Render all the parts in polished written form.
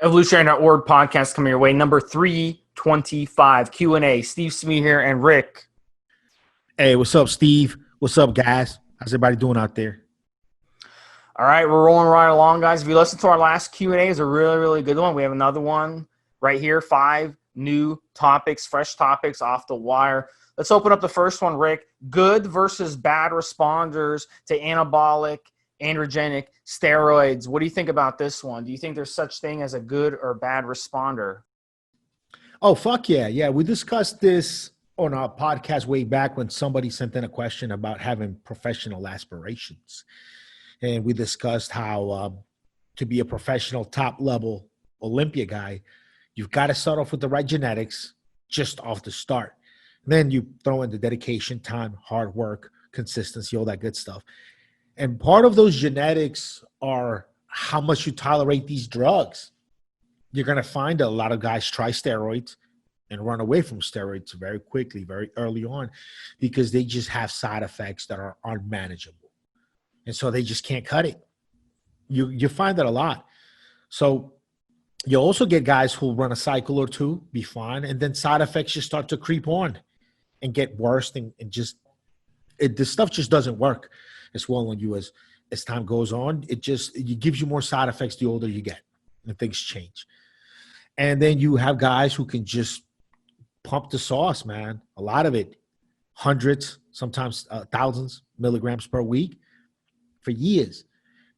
Evolutionary Podcast coming your way. Number 325, Q&A. Stevesmi here and Rick. Hey, what's up, Steve? What's up, guys? How's everybody doing out there? All right, we're rolling right along, guys. If you listen to our last Q&A, it's a really, really good one. We have another one right here, 5 new topics, fresh topics off the wire. Let's open up the first one, Rick. Good versus bad responders to anabolic, androgenic steroids. What do you think about this one? Do you think there's such thing as a good or bad responder? Oh, fuck yeah. Yeah, we discussed this on our podcast way back when somebody sent in a question about having professional aspirations. And we discussed how to be a professional top-level Olympia guy, you've got to start off with the right genetics just off the start. And then you throw in the dedication, time, hard work, consistency, all that good stuff. And part of those genetics are how much you tolerate these drugs. You're going to find a lot of guys try steroids and run away from steroids very quickly, very early on, because they just have side effects that are unmanageable. And so they just can't cut it. You find that a lot. So you also get guys who run a cycle or two, be fine, and then side effects just start to creep on and get worse, and just this stuff just doesn't work as well on you as time goes on. It gives you more side effects the older you get, and things change. And then you have guys who can just pump the sauce, man. A lot of it, hundreds, sometimes thousands milligrams per week for years.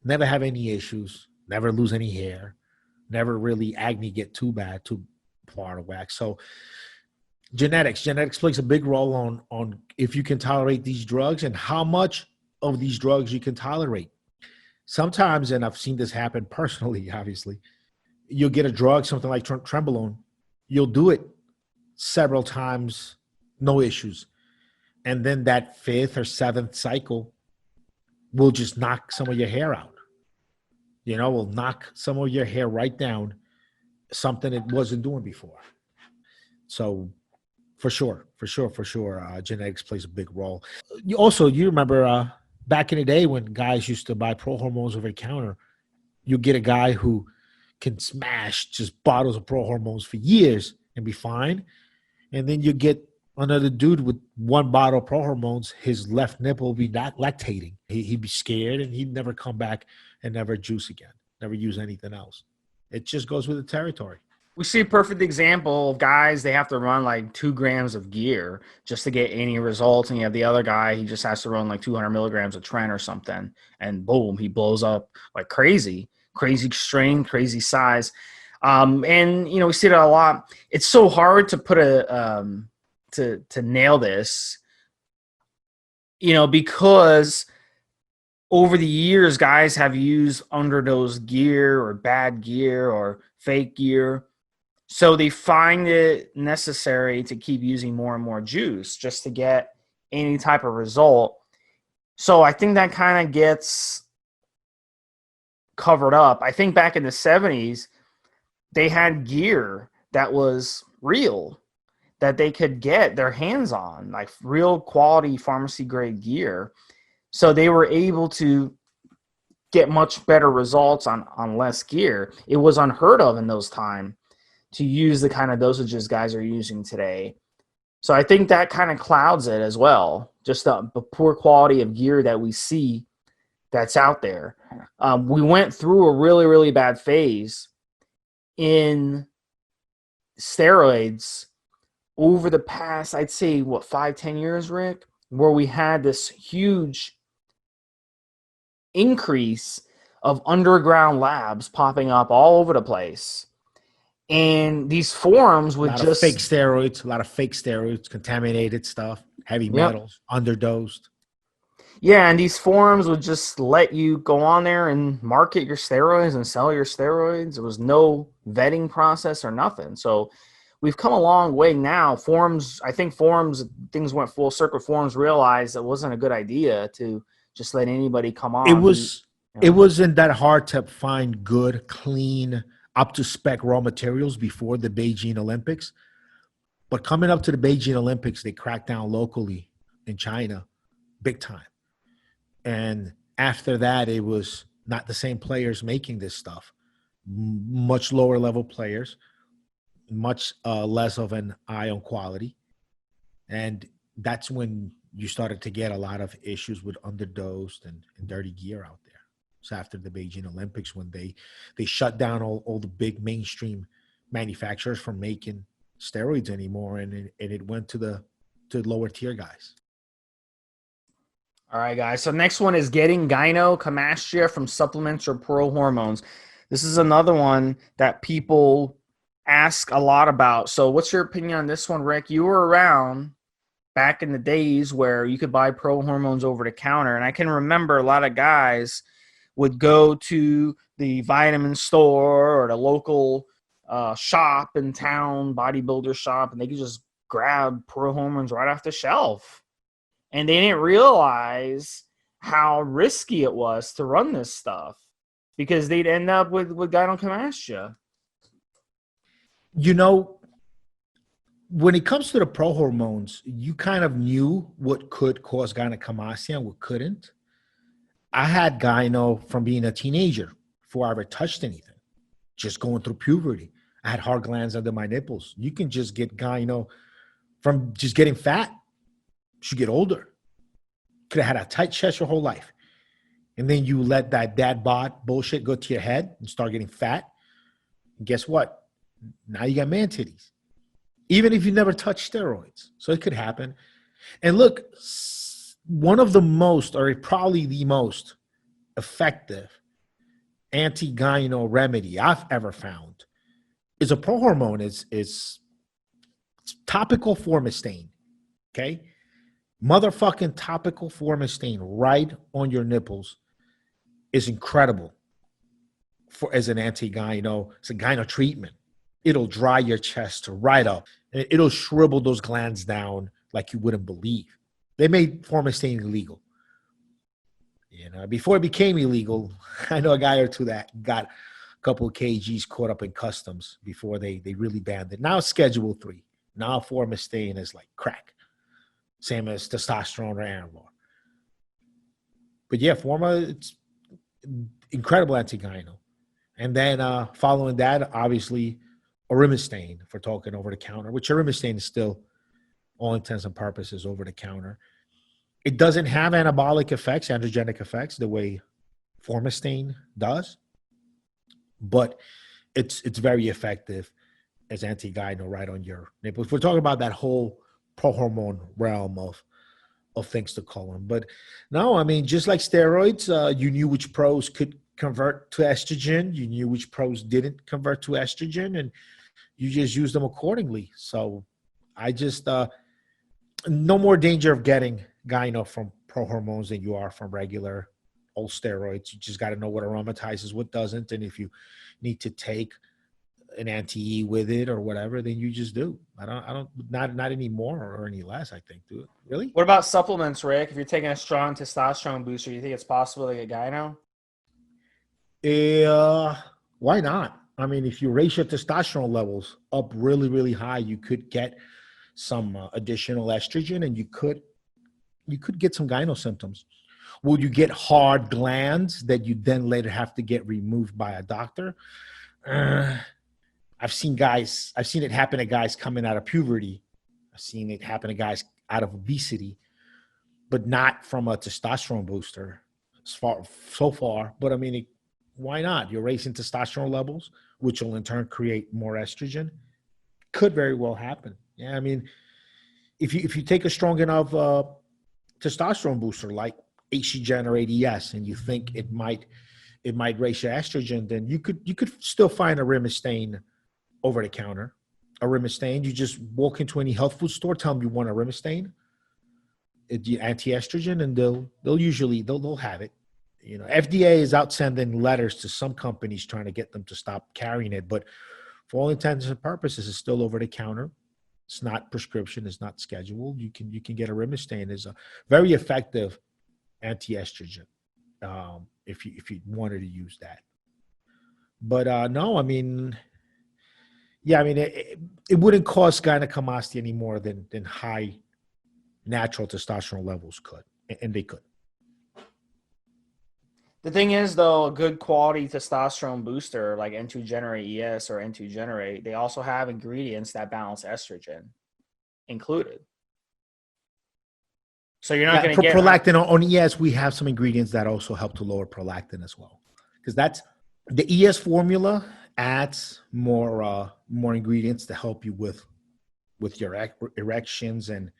Never have any issues, never lose any hair, never really acne get too bad, too far out of whack. So genetics plays a big role on if you can tolerate these drugs and how much of these drugs you can tolerate. Sometimes, and I've seen this happen personally, obviously, you'll get a drug, something like Trenbolone. You'll do it several times, no issues. And then that 5th or 7th cycle will just knock some of your hair out. You know, will knock some of your hair right down, something it wasn't doing before. So for sure, genetics plays a big role. You remember back in the day when guys used to buy prohormones over the counter, you get a guy who can smash just bottles of prohormones for years and be fine. And then you get another dude with 1 bottle of prohormones, his left nipple will be not lactating. He'd be scared and he'd never come back and never juice again, never use anything else. It just goes with the territory. We see a perfect example of guys, they have to run like 2 grams of gear just to get any results. And you have the other guy, he just has to run like 200 milligrams of Tren or something. And boom, he blows up like crazy strain, crazy size. And, you know, we see that a lot. It's so hard to put to nail this, you know, because over the years, guys have used underdose gear or bad gear or fake gear. So they find it necessary to keep using more and more juice just to get any type of result. So I think that kind of gets covered up. I think back in the 70s, they had gear that was real, that they could get their hands on, like real quality pharmacy grade gear. So they were able to get much better results on less gear. It was unheard of in those times to use the kind of dosages guys are using today. So I think that kind of clouds it as well, just the poor quality of gear that we see that's out there. We went through a really, really bad phase in steroids over the past, I'd say, 5-10 years, Rick, where we had this huge increase of underground labs popping up all over the place. And these forums would just... a lot of fake steroids, contaminated stuff, heavy metals, underdosed. Yeah, and these forums would just let you go on there and market your steroids and sell your steroids. There was no vetting process or nothing. So we've come a long way now. Things went full circle. Forums realized it wasn't a good idea to just let anybody come on. It wasn't that hard to find good, clean, up-to-spec raw materials before the Beijing Olympics. But coming up to the Beijing Olympics, they cracked down locally in China big time. And after that, it was not the same players making this stuff. much lower level players, much less of an eye on quality. And that's when you started to get a lot of issues with underdosed and dirty gear out there. So after the Beijing Olympics, when they shut down all the big mainstream manufacturers from making steroids anymore, and it went to lower tier guys. All right, guys. So next one is getting gynecomastia from supplements or Perl hormones. This is another one that people ask a lot about. So what's your opinion on this one, Rick? You were around back in the days where you could buy Perl hormones over the counter. And I can remember a lot of guys would go to the vitamin store or the local shop in town, bodybuilder shop, and they could just grab Perl hormones right off the shelf. And they didn't realize how risky it was to run this stuff because they'd end up with gynecomastia. You know, when it comes to the pro hormones, you kind of knew what could cause gynecomastia and what couldn't. I had gyno from being a teenager before I ever touched anything, just going through puberty. I had hard glands under my nipples. You can just get gyno from just getting fat. You get older. Could have had a tight chest your whole life. And then you let that dad bod bullshit go to your head and start getting fat. And guess what? Now you got man titties. Even if you never touched steroids. So it could happen. And look, one of the most, or probably the most effective anti-gyno remedy I've ever found is a prohormone. It's topical formastine. Okay? Motherfucking topical formastine right on your nipples is incredible as an anti-gyno. It's a gyno treatment. It'll dry your chest right up. And it'll shrivel those glands down like you wouldn't believe. They made formastine illegal. You know, before it became illegal, I know a guy or two that got a couple of kgs caught up in customs before they really banned it. Now it's Schedule 3. Now formastine is like crack. Same as testosterone or Anabol. But yeah, Forma, it's incredible anti-gyno. And then following that, obviously, Arimistane for talking over the counter, which Arimistane is still, all intents and purposes, over the counter. It doesn't have anabolic effects, androgenic effects, the way Formastine does, but it's very effective as anti-gyno right on your nipples. We're talking about that whole prohormone realm of things to call them. But no, I mean, just like steroids, you knew which pros could convert to estrogen. You knew which pros didn't convert to estrogen, and you just used them accordingly. So I just, no more danger of getting gyno from prohormones than you are from regular old steroids. You just got to know what aromatizes, what doesn't. And if you need to take an anti-E with it or whatever, then you just do. Not any more or any less, I think. Do it. Really? What about supplements, Rick? If you're taking a strong testosterone booster, you think it's possible to get gyno? Why not? I mean, if you raise your testosterone levels up really, really high, you could get some additional estrogen, and you could get some gyno symptoms. Will you get hard glands that you then later have to get removed by a doctor? I've seen it happen to guys coming out of puberty. I've seen it happen to guys out of obesity, but not from a testosterone booster so far. But I mean, why not? You're raising testosterone levels, which will in turn create more estrogen. Could very well happen. Yeah, I mean, if you take a strong enough testosterone booster like HCgen or ADS, and you think it might raise your estrogen, then you could still find Arimistane over the counter. Arimistane, you just walk into any health food store, tell them you want Arimistane, anti-estrogen, and they'll have it. You know, FDA is out sending letters to some companies trying to get them to stop carrying it, but for all intents and purposes, it's still over the counter. It's not prescription. It's not scheduled. You can get Arimistane. Is a very effective anti-estrogen if you wanted to use that. But no, I mean, yeah, I mean, it wouldn't cause gynecomastia any more than high natural testosterone levels could, and they could. The thing is, though, a good quality testosterone booster like N2 Generate ES or N2 Generate, they also have ingredients that balance estrogen included. So you're not going to get prolactin on ES. We have some ingredients that also help to lower prolactin as well, because that's the ES formula adds more ingredients to help you with your erections and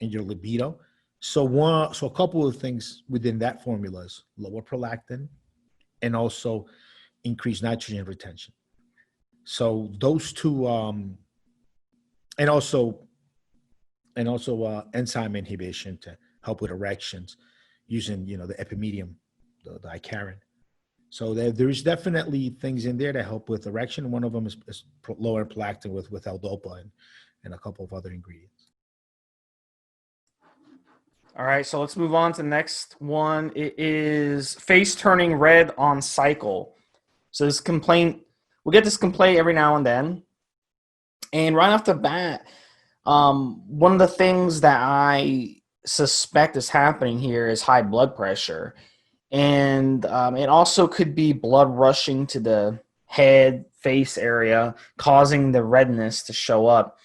your libido. So a couple of things within that formula is lower prolactin and also increased nitrogen retention. So those two, and also enzyme inhibition to help with erections using, the epimedium, the icariin. So there's definitely things in there that help with erection. One of them is lower prolactin with L-Dopa and a couple of other ingredients. All right, so let's move on to the next one. It is face turning red on cycle. So this complaint, we'll get this complaint every now and then. And right off the bat, one of the things that I suspect is happening here is high blood pressure. And it also could be blood rushing to the head, face area, causing the redness to show up.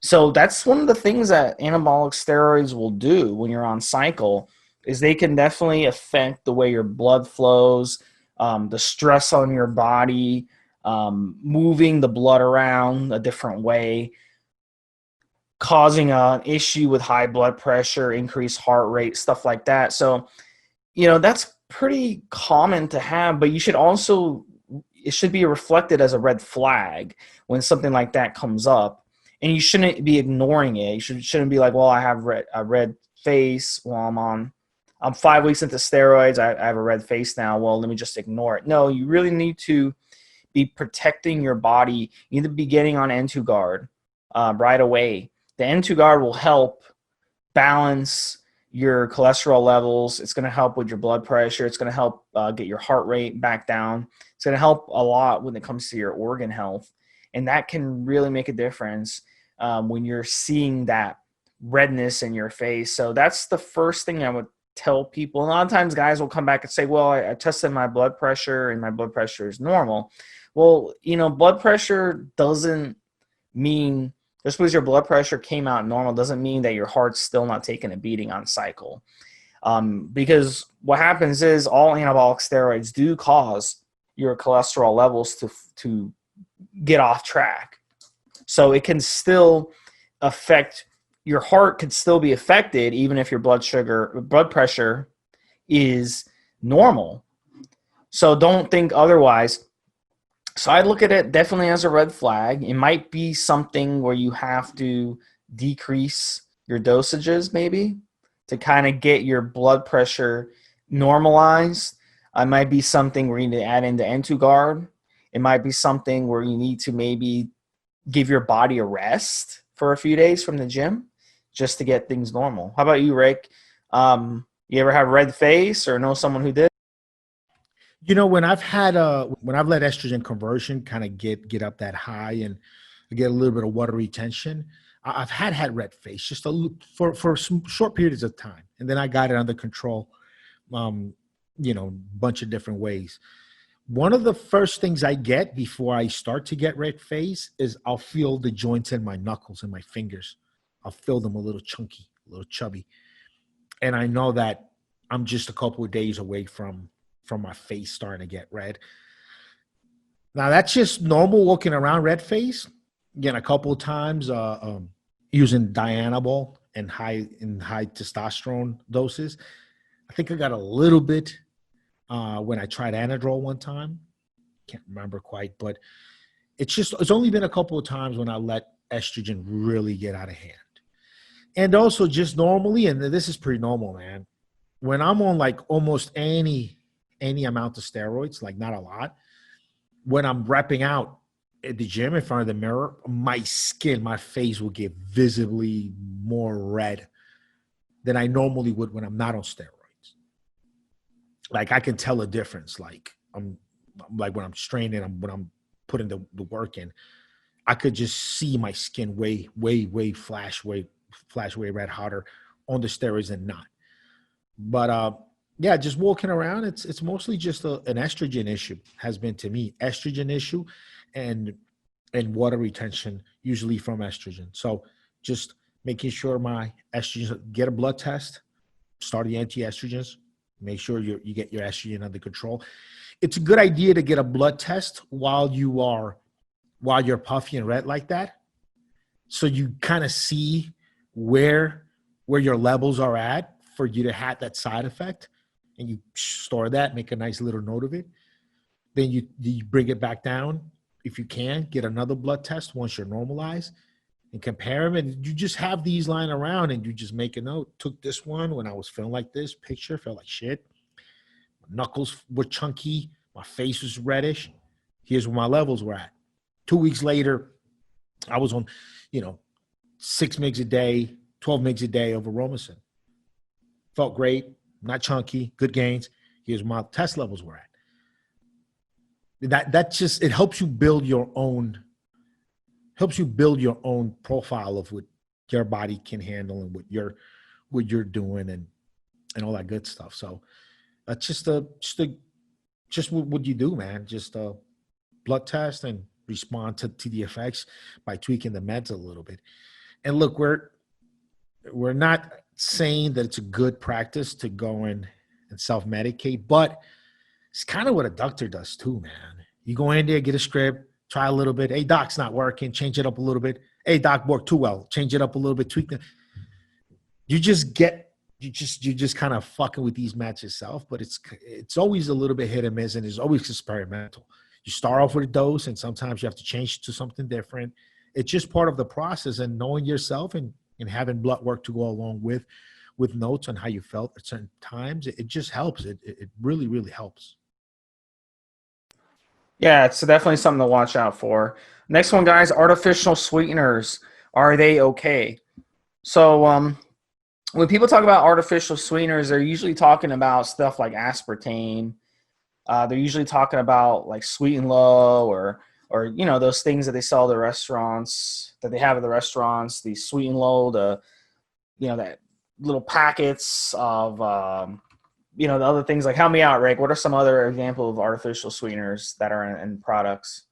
So that's one of the things that anabolic steroids will do when you're on cycle, is they can definitely affect the way your blood flows, the stress on your body, moving the blood around a different way, causing an issue with high blood pressure, increased heart rate, stuff like that. So, that's pretty common to have, but it should be reflected as a red flag when something like that comes up. And you shouldn't be ignoring it. You shouldn't be like, well, I have a red face. Well, I'm 5 weeks into steroids. I have a red face now. Well, let me just ignore it. No, you really need to be protecting your body. You need to be getting on N2 guard right away. The N2 guard will help balance your cholesterol levels. It's going to help with your blood pressure. It's going to help get your heart rate back down. It's going to help a lot when it comes to your organ health. And that can really make a difference when you're seeing that redness in your face. So that's the first thing I would tell people. A lot of times guys will come back and say, well, I tested my blood pressure and my blood pressure is normal. Well, blood pressure doesn't mean, just because your blood pressure came out normal doesn't mean that your heart's still not taking a beating on cycle. Because what happens is all anabolic steroids do cause your cholesterol levels to get off track. So it can still affect, your heart could still be affected even if your blood pressure is normal. So don't think otherwise. So I'd look at it definitely as a red flag. It might be something where you have to decrease your dosages maybe to kind of get your blood pressure normalized. It might be something where you need to add in the N2 guard. It might be something where you need to maybe give your body a rest for a few days from the gym just to get things normal. How about you, Rick? You ever have red face or know someone who did? When I've let estrogen conversion kind of get up that high and get a little bit of water retention, I've had red face just for some short periods of time, and then I got it under control. Bunch of different ways. One of the first things I get before I start to get red face is I'll feel the joints in my knuckles and my fingers. I'll feel them a little chunky, a little chubby. And I know that I'm just a couple of days away from my face starting to get red. Now, that's just normal walking around red face. Again, a couple of times using Dianabol and high testosterone doses. I think I got a little bit when I tried Anadrol one time. Can't remember quite, but it's only been a couple of times when I let estrogen really get out of hand. And also just normally, and this is pretty normal, man, when I'm on like almost any amount of steroids, like not a lot, when I'm repping out at the gym in front of the mirror, my face will get visibly more red than I normally would when I'm not on steroids. Like I can tell a difference. Like I'm like when I'm straining, when I'm putting the work in, I could just see my skin way flash way red hotter on the steroids than not. But Yeah, just walking around, it's mostly just an estrogen issue, has been to me. Estrogen issue and water retention, usually from estrogen. So just making sure my estrogen, get a blood test, start the anti-estrogens, make sure you get your estrogen under control. It's a good idea to get a blood test while you're puffy and red like that. So you kind of see where your levels are at for you to have that side effect, and you store that, make a nice little note of it. Then you bring it back down. If you can, get another blood test once you're normalized and compare them. And you just have these lying around and you just make a note. Took this one when I was feeling like this, picture, felt like shit. My knuckles were chunky. My face was reddish. Here's where my levels were at. 2 weeks later, I was on, 6 mgs a day, 12 mgs a day of Aromacin. Felt great, not chunky, good gains. Here's where my test levels were at. That just, it helps you build your own profile of what your body can handle and what you're doing and all that good stuff. So that's just what you do, man. Just a blood test and respond to the effects by tweaking the meds a little bit. And look, we're not saying that it's a good practice to go in and self-medicate, but it's kind of what a doctor does too, man. You go in there, get a script, try a little bit. Hey, doc's not working. Change it up a little bit. Hey, doc, worked too well. Change it up a little bit. Tweak it. You just kind of fucking with these meds yourself, but it's always a little bit hit and miss, and it's always experimental. You start off with a dose, and sometimes you have to change to something different. It's just part of the process, and knowing yourself and having blood work to go along with notes on how you felt at certain times, it just helps. It really, really helps. Yeah, it's definitely something to watch out for. Next one, guys, artificial sweeteners. Are they okay? So when people talk about artificial sweeteners, they're usually talking about stuff like aspartame. They're usually talking about like Sweet and Low or those things that they sell at the restaurants, that they have at the restaurants, the Sweet and Low, that little packets of the other things. Like, help me out, Rick. What are some other examples of artificial sweeteners that are in products?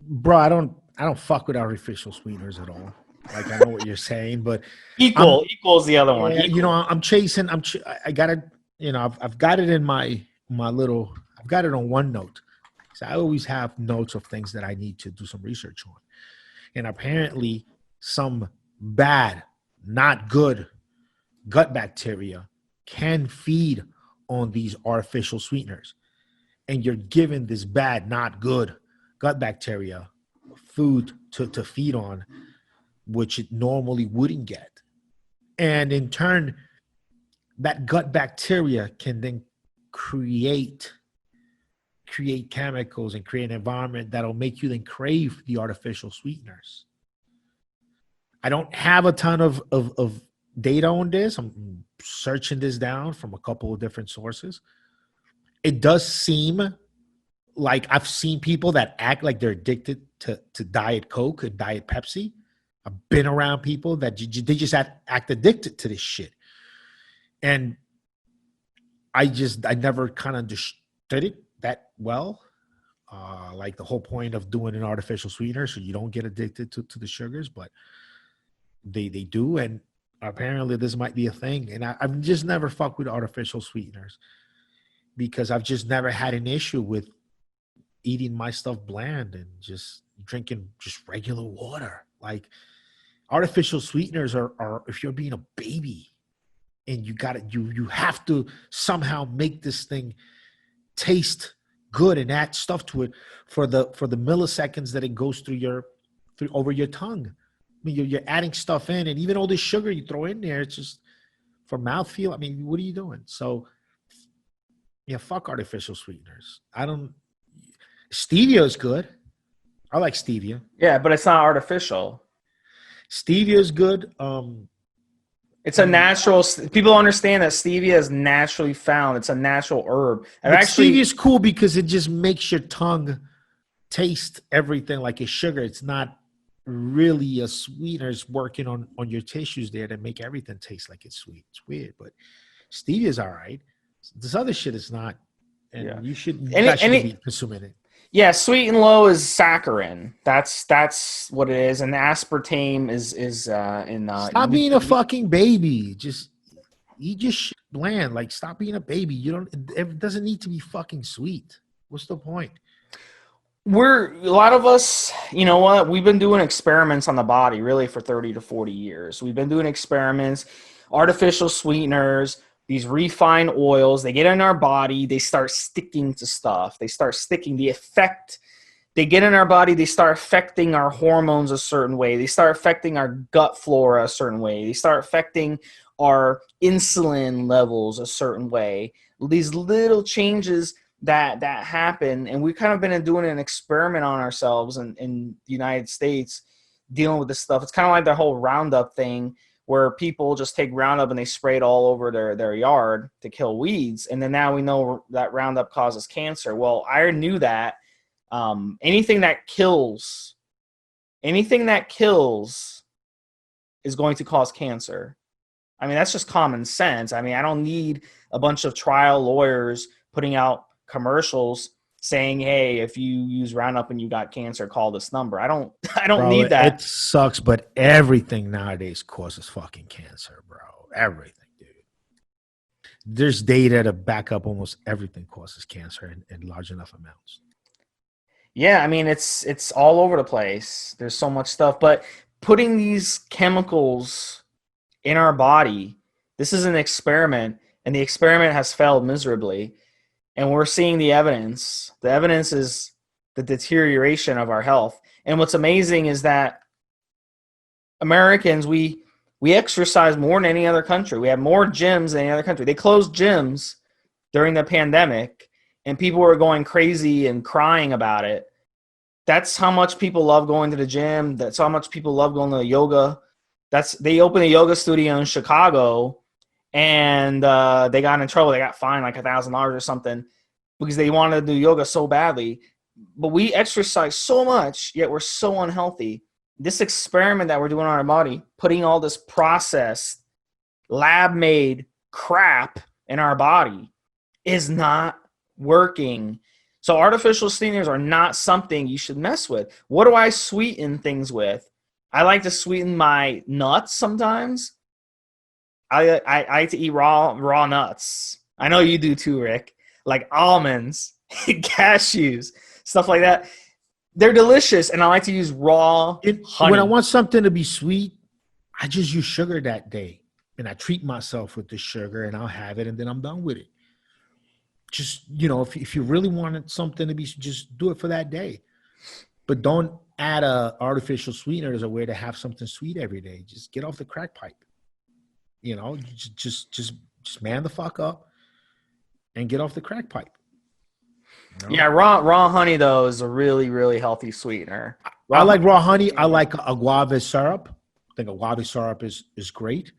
Bro, I don't fuck with artificial sweeteners at all. Like, I know what you're saying, but equal is the other one. I'm chasing. I got it. I've got it in my little. I've got it on OneNote. So I always have notes of things that I need to do some research on. And apparently, some bad, not good gut bacteria can feed on these artificial sweeteners, and you're given this bad, not good gut bacteria food to feed on, which it normally wouldn't get. And in turn, that gut bacteria can then create chemicals and create an environment that'll make you then crave the artificial sweeteners. I don't have a ton of data on this. I'm searching this down from a couple of different sources. It does seem like I've seen people that act like they're addicted to Diet Coke and Diet Pepsi. I've been around people that they just act addicted to this shit. And I never kind of understood it that well. Like the whole point of doing an artificial sweetener so you don't get addicted to the sugars, but they do. And apparently this might be a thing. And I've just never fucked with artificial sweeteners because I've just never had an issue with eating my stuff bland and just drinking just regular water. Like, artificial sweeteners are if you're being a baby and you have to somehow make this thing taste good and add stuff to it for the milliseconds that it goes through over your tongue. I mean, you're adding stuff in, and even all this sugar you throw in there, it's just for mouthfeel. I mean, what are you doing? So yeah, fuck artificial sweeteners. Stevia is good. I like stevia. Yeah, but it's not artificial. Stevia is good. It's a natural. People understand that stevia is naturally found. It's a natural herb. And actually, stevia is cool because it just makes your tongue taste everything like it's sugar. It's not really a sweetener. It's working on your tissues there to make everything taste like it's sweet. It's weird, but Stevia is all right. This other shit is not. And Yeah. you shouldn't be consuming it. Yeah, sweet and low is saccharin. That's what it is, and the aspartame is in. Stop being a fucking baby. Just eat your shit bland. Like, stop being a baby. It doesn't need to be fucking sweet. What's the point? A lot of us, you know what? We've been doing experiments on the body really for 30 to 40 years. We've been doing experiments, artificial sweeteners, these refined oils. They get in our body, they start sticking to stuff. They start sticking. They get in our body, they start affecting our hormones a certain way. They start affecting our gut flora a certain way. They start affecting our insulin levels a certain way. These little changes that happen, and we've kind of been doing an experiment on ourselves in the United States dealing with this stuff. It's kind of like the whole Roundup thing, where people just take Roundup and they spray it all over their yard to kill weeds, and then now we know that Roundup causes cancer. Well, I knew that anything that kills is going to cause cancer. I mean, that's just common sense. I mean, I don't need a bunch of trial lawyers putting out commercials saying, hey, if you use Roundup and you got cancer, call this number. I don't need that. It sucks, but everything nowadays causes fucking cancer, bro. Everything, dude. There's data to back up almost everything causes cancer in large enough amounts. Yeah, I mean, it's all over the place. There's so much stuff, but putting these chemicals in our body, this is an experiment, and the experiment has failed miserably. And we're seeing the evidence. The evidence is the deterioration of our health. And what's amazing is that Americans, we exercise more than any other country. We have more gyms than any other country. They closed gyms during the pandemic, and people were going crazy and crying about it. That's how much people love going to the gym. That's how much people love going to yoga. They opened a yoga studio in Chicago, and they got in trouble. They got fined like $1,000 or something because they wanted to do yoga so badly. But we exercise so much, yet we're so unhealthy. This experiment that we're doing on our body, putting all this processed, lab-made crap in our body, is not working. So artificial sweeteners are not something you should mess with. What do I sweeten things with? I like to sweeten my nuts sometimes. I like to eat raw nuts. I know you do too, Rick. Like almonds, cashews, stuff like that. They're delicious, and I like to use raw honey. When I want something to be sweet, I just use sugar that day, and I treat myself with the sugar, and I'll have it, and then I'm done with it. Just, if you really wanted something to be, just do it for that day. But don't add a artificial sweetener as a way to have something sweet every day. Just get off the crack pipe. Just man the fuck up and get off the crack pipe. Yeah, raw honey though is a really, really healthy sweetener. I like raw honey. I like agave syrup. I think agave syrup is great.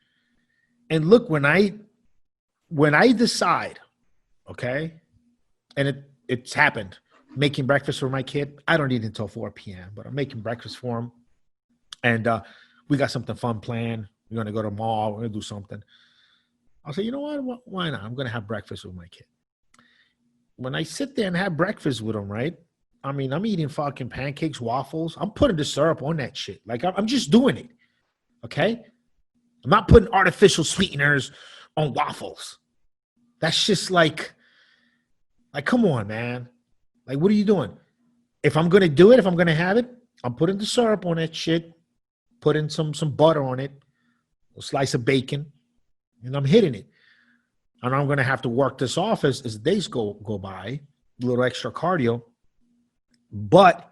And look, when I decide, okay, and it's happened, making breakfast for my kid. I don't eat until 4 p.m., but I'm making breakfast for him. And we got something fun planned. We're going to go to the mall. We're going to do something. I'll say, you know what? Why not? I'm going to have breakfast with my kid. When I sit there and have breakfast with him, right? I mean, I'm eating fucking pancakes, waffles. I'm putting the syrup on that shit. Like, I'm just doing it, okay? I'm not putting artificial sweeteners on waffles. That's just like, come on, man. Like, what are you doing? If I'm going to do it, if I'm going to have it, I'm putting the syrup on that shit, putting some butter on it, a slice of bacon, and I'm hitting it. And I'm going to have to work this off as days go by, a little extra cardio. But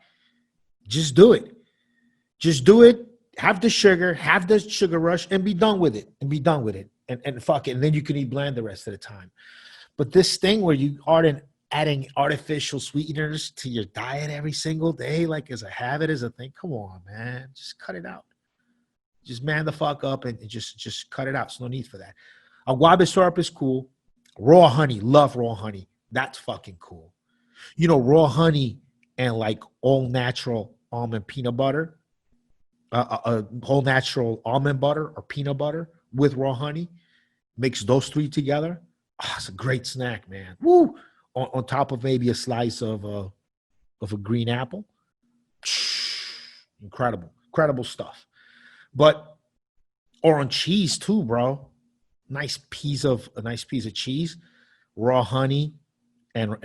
just do it. Just do it. Have the sugar rush, and be done with it. And fuck it. And then you can eat bland the rest of the time. But this thing where you aren't adding artificial sweeteners to your diet every single day, like as a habit, as a thing, come on, man. Just cut it out. Just man the fuck up and just cut it out. There's no need for that. Agave syrup is cool. Raw honey, love raw honey. That's fucking cool. Raw honey and like all natural almond peanut butter, whole natural almond butter or peanut butter with raw honey. Mix those three together. Oh, it's a great snack, man. Woo! On top of maybe a slice of a green apple. Incredible stuff. But or on cheese too, bro. A nice piece of cheese, raw honey, and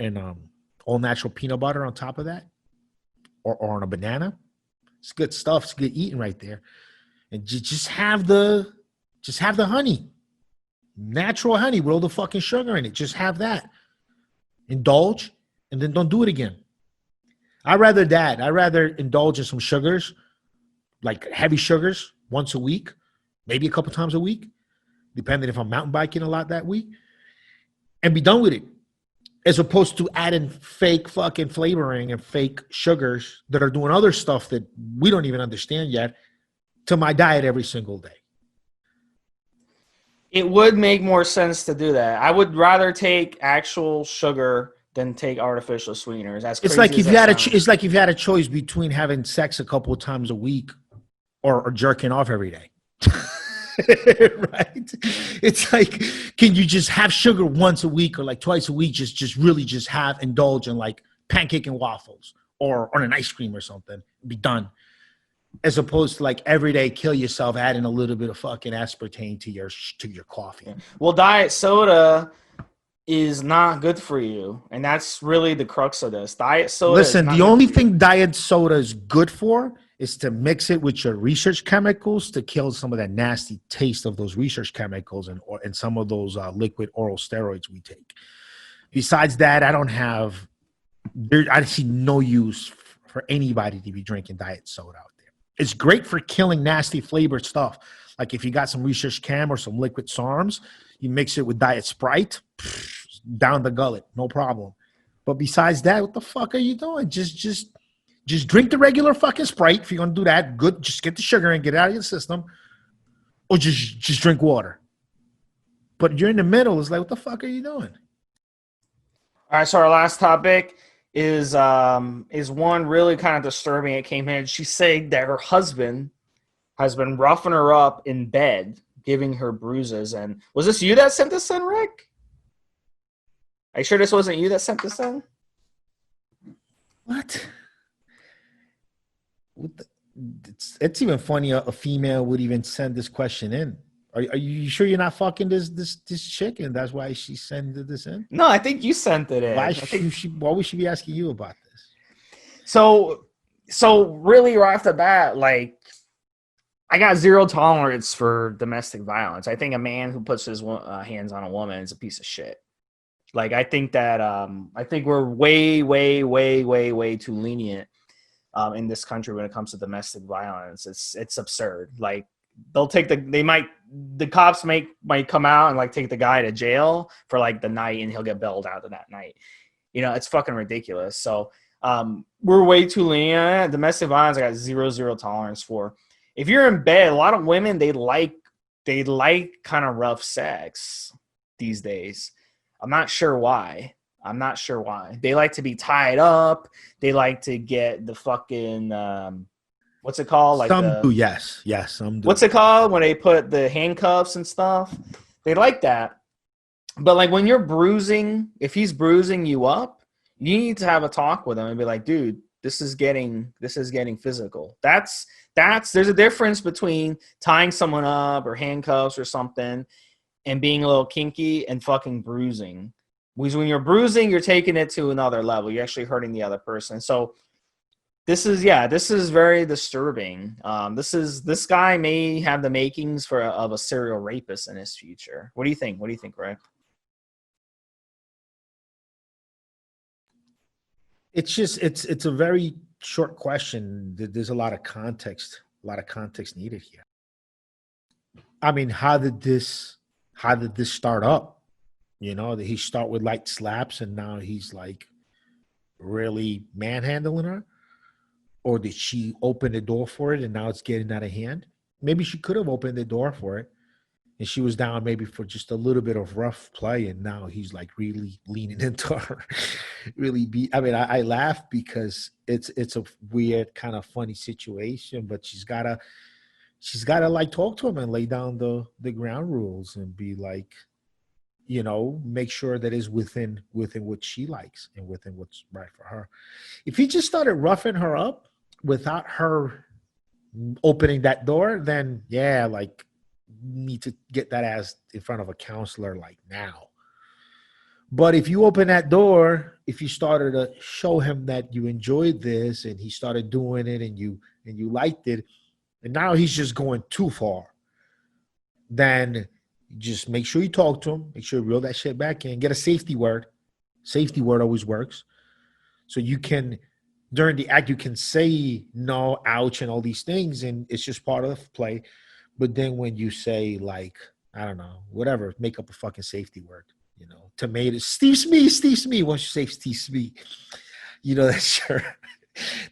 all natural peanut butter on top of that, or on a banana. It's good stuff. It's good eating right there. And just have the honey, natural honey with all the fucking sugar in it. Just have that. Indulge, and then don't do it again. I'd rather indulge in some sugars, like heavy sugars, once a week, maybe a couple times a week, depending if I'm mountain biking a lot that week, and be done with it, as opposed to adding fake fucking flavoring and fake sugars that are doing other stuff that we don't even understand yet to my diet every single day. It would make more sense to do that. I would rather take actual sugar than take artificial sweeteners. It's like if you had a choice between having sex a couple of times a week or jerking off every day. Right? It's like, can you just have sugar once a week or like twice a week? Just really indulge in like pancake and waffles or on an ice cream or something. Be done. As opposed to like every day kill yourself adding a little bit of fucking aspartame to your coffee. Well, diet soda is not good for you, and that's really the crux of this. Diet soda. Listen, the only thing diet soda is good for is to mix it with your research chemicals to kill some of that nasty taste of those research chemicals and some of those liquid oral steroids we take. Besides that, I see no use for anybody to be drinking diet soda out there. It's great for killing nasty flavored stuff. Like if you got some research chem or some liquid SARMs, you mix it with diet Sprite, down the gullet, no problem. But besides that, what the fuck are you doing? Just drink the regular fucking Sprite. If you're gonna do that, good. Just get the sugar and get it out of your system, or just drink water. But you're in the middle. It's like, what the fuck are you doing? All right. So our last topic is one really kind of disturbing. It came in. She said that her husband has been roughing her up in bed, giving her bruises. And was this you that sent this in, Rick? Are you sure this wasn't you that sent this in? What? It's even funny a female would even send this question in. Are you sure you're not fucking this chick and that's why she sent this in? No, I think you sent it in. Why would she be asking you about this? So really right off the bat, like, I got zero tolerance for domestic violence. I think a man who puts his hands on a woman is a piece of shit. Like, I think that I think we're way too lenient in this country when it comes to domestic violence. It's absurd. Like, the cops might come out and like take the guy to jail for like the night and he'll get bailed out of that night. You know, it's fucking ridiculous. So we're way too lenient. Domestic violence, I got zero tolerance for. If you're in bed, a lot of women, they like kind of rough sex these days. I'm not sure why. They like to be tied up. They like to get the fucking what's it called? Like some do, yes, some do. What's it called when they put the handcuffs and stuff? They like that. But like when you're bruising, if he's bruising you up, you need to have a talk with him and be like, dude, this is getting physical. There's a difference between tying someone up or handcuffs or something and being a little kinky and fucking bruising. Because when you're bruising, you're taking it to another level. You're actually hurting the other person. So this is very disturbing. This guy may have the makings of a serial rapist in his future. What do you think? Rick? It's a very short question. There's a lot of context needed here. I mean, how did this start up? You know, did he start with light slaps and now he's like really manhandling her? Or did she open the door for it and now it's getting out of hand? Maybe she could have opened the door for it and she was down maybe for just a little bit of rough play and now he's like really leaning into her. I laugh because it's a weird kind of funny situation, but she's gotta she's got to like talk to him and lay down the ground rules and be like, make sure that is within what she likes and within what's right for her. If he just started roughing her up without her opening that door, then yeah, like, need to get that ass in front of a counselor like now. But if you open that door, if you started to show him that you enjoyed this and he started doing it and you liked it, and now he's just going too far, then just make sure you talk to him, make sure you reel that shit back in, get a safety word. Safety word always works. So you can, during the act, you can say no, ouch, and all these things, and it's just part of the play. But then when you say, like, I don't know, whatever, make up a fucking safety word. Tomatoes, Stevesmi. Once you say Stevesmi,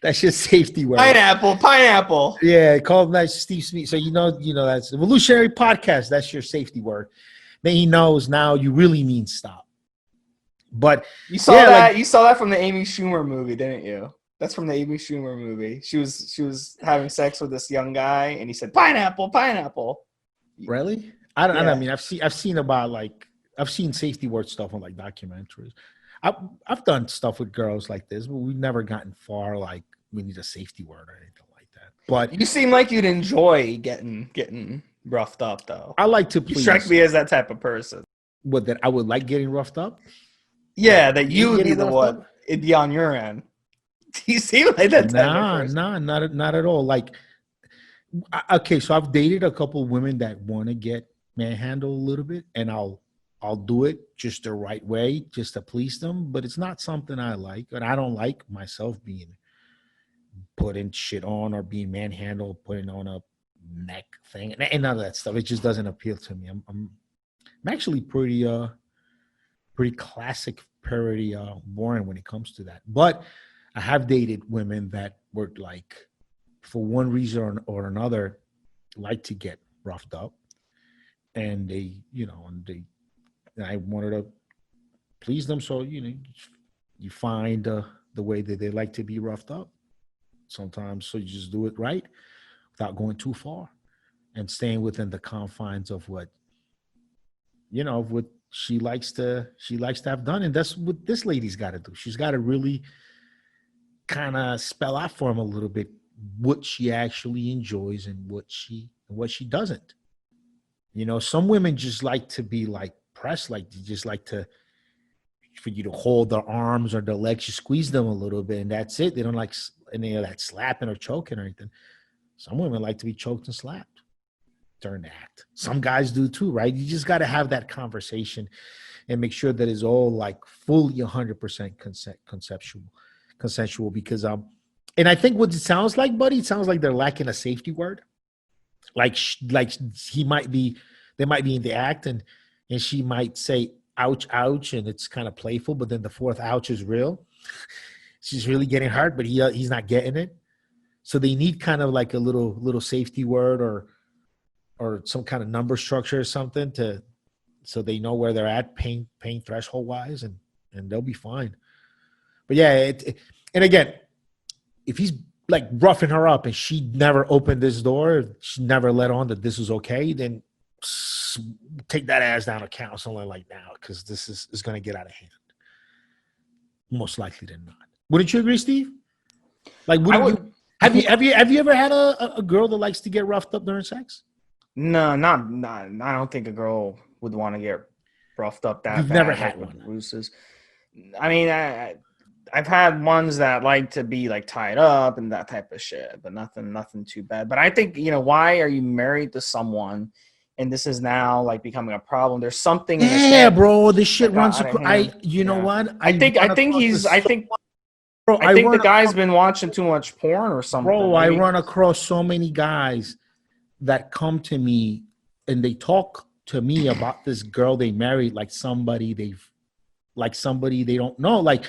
that's your safety word. Pineapple. Yeah, call him that Stevesmi. So that's Evolutionary Podcast. That's your safety word. Then he knows now you really mean stop. But you saw that. You saw that from the Amy Schumer movie, didn't you? That's from the Amy Schumer movie. She was having sex with this young guy, and he said pineapple. Really? I don't. I mean, I've seen safety word stuff on like documentaries. I've done stuff with girls like this, but we've never gotten far like we need a safety word or anything like that. But you seem like you'd enjoy getting roughed up, though. I like to please. You strike me as that type of person. What, that I would like getting roughed up? Yeah, that you would be the one. It'd be on your end. You seem like that type of person. Not at all. Like, okay, so I've dated a couple women that want to get manhandled a little bit, and I'll do it just the right way, just to please them. But it's not something I like, and I don't like myself being putting shit on or being manhandled, putting on a neck thing, and none of that stuff. It just doesn't appeal to me. I'm actually pretty classic, pretty boring when it comes to that. But I have dated women that were like, for one reason or another, like to get roughed up, and they, and I wanted to please them. So, you find the way that they like to be roughed up sometimes. So you just do it right without going too far and staying within the confines of what she likes to have done. And that's what this lady's got to do. She's got to really kind of spell out for him a little bit what she actually enjoys and what she doesn't. Some women just like to be like pressed, like they just like for you to hold their arms or their legs, you squeeze them a little bit, and that's it. They don't like any of that slapping or choking or anything. Some women like to be choked and slapped during the act. Some guys do too, right? You just got to have that conversation and make sure that it's all like fully 100% consensual, because and I think what it sounds like, buddy, it sounds like they're lacking a safety word. Like they might be in the act and she might say ouch, ouch, and it's kind of playful, but then the fourth ouch is real. She's really getting hurt, but he's not getting it. So they need kind of like a little safety word or some kind of number structure or something so they know where they're at pain threshold wise, and they'll be fine. But yeah, and again, if he's like roughing her up and she never opened this door, she never let on that this is okay, then take that ass down to counseling like now, because this is going to get out of hand. Most likely than not. Wouldn't you agree, Steve? Like, have you ever had a girl that likes to get roughed up during sex? No, not. I don't think a girl would want to get roughed up that. You've bad, never had one. Bruises. I mean, I've had ones that like to be like tied up and that type of shit, but nothing too bad. But I think, why are you married to someone and this is now like becoming a problem? There's something. Yeah, bro, this shit runs. Know what? I think the guy's been watching too much porn or something. Bro, I run across so many guys that come to me and they talk to me about this girl they married like somebody they don't know, like,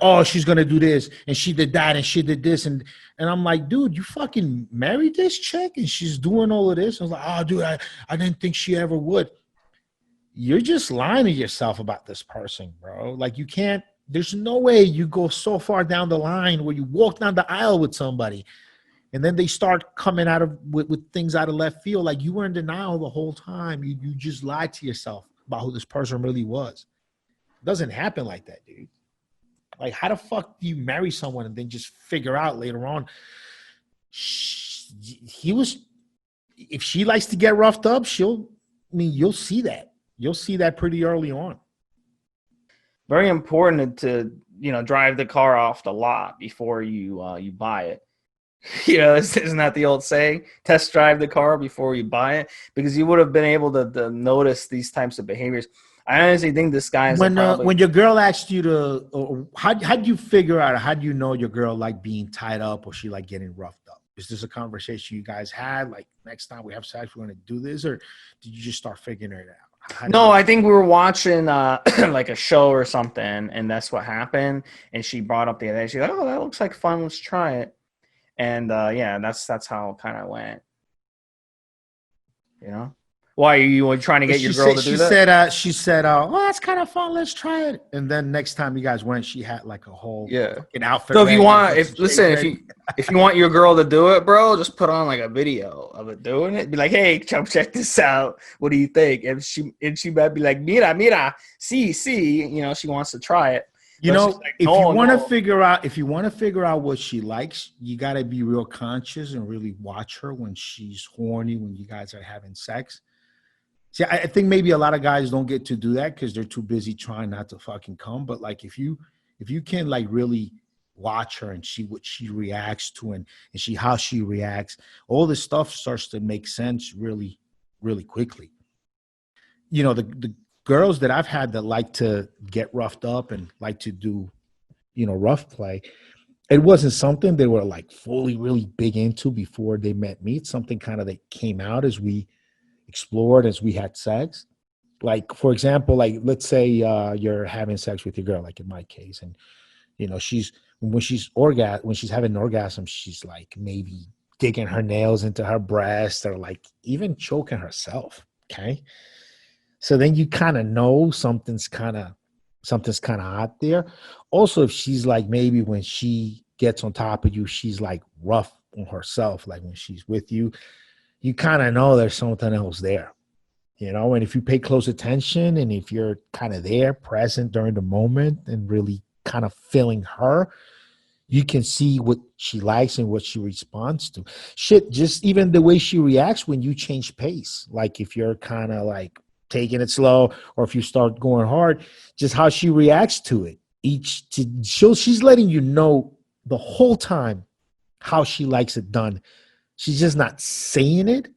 oh, she's gonna do this and she did that and she did this, and I'm like, dude, you fucking married this chick and she's doing all of this. I was like, oh, dude, I didn't think she ever would. You're just lying to yourself about this person, bro. Like, you can't. There's no way you go so far down the line where you walk down the aisle with somebody And then they start coming out of with things out of left field. Like you were in denial the whole time. You just lied to yourself about who this person really was. It doesn't happen like that, dude. Like, how the fuck do you marry someone and then just figure out later on he was, if she likes to get roughed up, you'll see that. You'll see that pretty early on. Very important to, drive the car off the lot before you buy it. Isn't that the old saying? Test drive the car before you buy it, because you would have been able to notice these types of behaviors. I honestly think this guy is when your girl asked you to, how do you figure out, how do you know your girl like being tied up or she like getting roughed up? Is this a conversation you guys had? Like, next time we have sex, we're going to do this, or did you just start figuring it out? No, I think we were watching like a show or something, and that's what happened. And she brought up the other day. She's like, "Oh, that looks like fun. Let's try it." And that's how it kind of went. Why are you trying to get your girl to do that? She said, "Oh, that's kind of fun. Let's try it." And then next time you guys went, she had like a whole fucking outfit. So if you want your girl to do it, bro, just put on like a video of it doing it. Be like, "Hey, check this out. What do you think?" And she might be like, "Mira, see." She wants to try it. If you want to figure out what she likes, you got to be real conscious and really watch her when she's horny, when you guys are having sex. See, I think maybe a lot of guys don't get to do that because they're too busy trying not to fucking come. But like, if you can like really watch her and see what she reacts to and see how she reacts, all this stuff starts to make sense really, really quickly. The girls that I've had that like to get roughed up and like to do, rough play, it wasn't something they were like fully really big into before they met me. It's something kind of that came out as we explored, as we had sex. Like, for example, like let's say you're having sex with your girl, like in my case, and when she's having an orgasm, she's like maybe digging her nails into her breast or like even choking herself. Okay. So then you kind of know something's kind of out there. Also, if she's like, maybe when she gets on top of you, she's like rough on herself, like when she's with you, you kind of know there's something else there, and if you pay close attention and if you're kind of there present during the moment and really kind of feeling her, you can see what she likes and what she responds to. Shit, just even the way she reacts when you change pace, like if you're kind of like taking it slow or if you start going hard, just how she reacts to it. She's letting you know the whole time how she likes it done. She's just not saying it,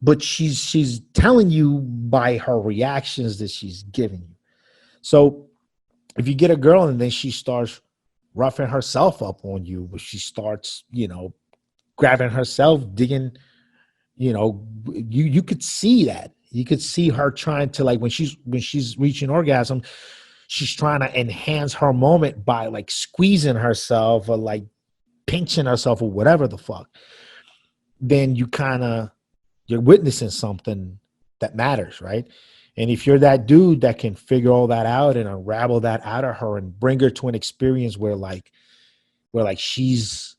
but she's telling you by her reactions that she's giving you. So if you get a girl and then she starts roughing herself up on you, she starts, grabbing herself, digging, you could see that. You could see her trying to, like, when she's reaching orgasm, she's trying to enhance her moment by like squeezing herself or like pinching herself or whatever the fuck. Then you're witnessing something that matters, right? And if you're that dude that can figure all that out and unravel that out of her and bring her to an experience where she's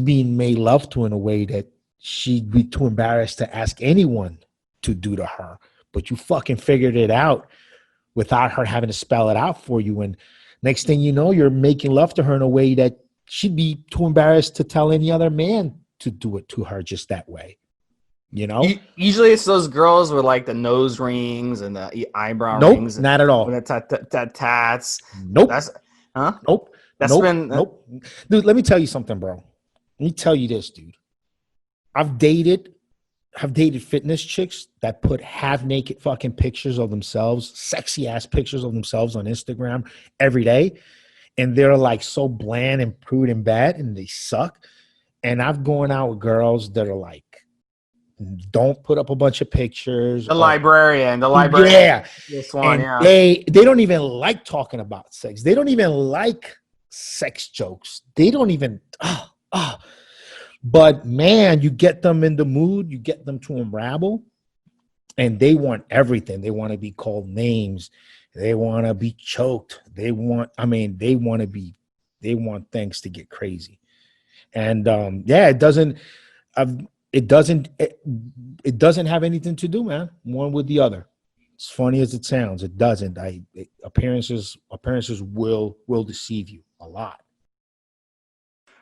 being made love to in a way that she'd be too embarrassed to ask anyone to do to her, but you fucking figured it out without her having to spell it out for you. And next thing you know, you're making love to her in a way that she'd be too embarrassed to tell any other man to do it to her just that way. Usually it's those girls with like the nose rings and the eyebrow rings. Not at all. The tats. Nope. Nope. Nope. Dude, let me tell you something, bro. Let me tell you this, dude. I've dated fitness chicks that put half naked fucking pictures of themselves, sexy ass pictures of themselves on Instagram every day. And they're like so bland and prude and bad and they suck. And I've gone out with girls that are like, don't put up a bunch of pictures. The librarian. Yeah. This one, and they don't even like talking about sex. They don't even like sex jokes. They don't even, But man, you get them in the mood, you get them to unravel, and they want everything. They want to be called names. They want to be choked. They want things to get crazy. And yeah, it doesn't. It doesn't. It doesn't have anything to do, man. One with the other. As funny as it sounds, it doesn't. Appearances will deceive you a lot.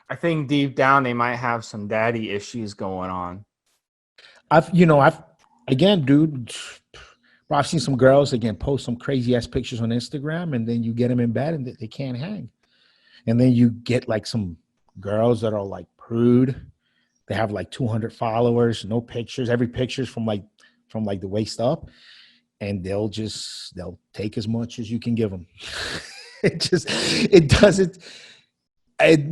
I think deep down they might have some daddy issues going on. I've again, dude. Bro, I've seen some girls again post some crazy ass pictures on Instagram, and then you get them in bed and they can't hang. And then you get like some girls that are like prude. They have like 200 followers, no pictures. Every picture's from like the waist up, and they'll take as much as you can give them. It doesn't.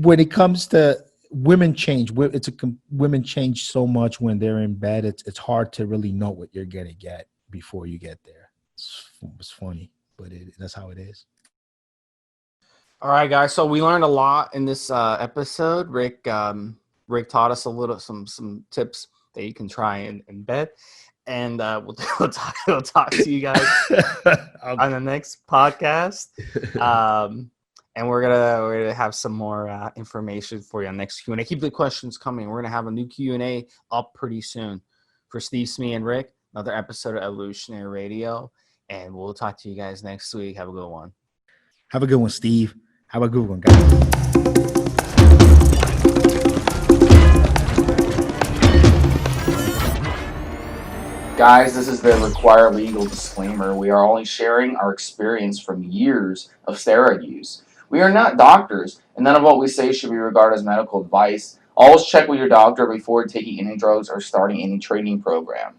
When it comes to women change, women change so much when they're in bed. It's hard to really know what you're gonna get before you get there. It's funny, but that's how it is. All right, guys. So we learned a lot in this episode. Rick taught us some tips that you can try in bed, and we'll talk to you guys on the next podcast. And we're gonna have some more information for you on next Q&A. Keep the questions coming. We're gonna have a new Q&A up pretty soon for Stevesmi and Rick. Another episode of Evolutionary Radio, and we'll talk to you guys next week. Have a good one. Have a good one, Steve. Have a good one, guys. Guys, this is the required legal disclaimer. We are only sharing our experience from years of steroid use. We are not doctors, and none of what we say should be regarded as medical advice. Always check with your doctor before taking any drugs or starting any training program.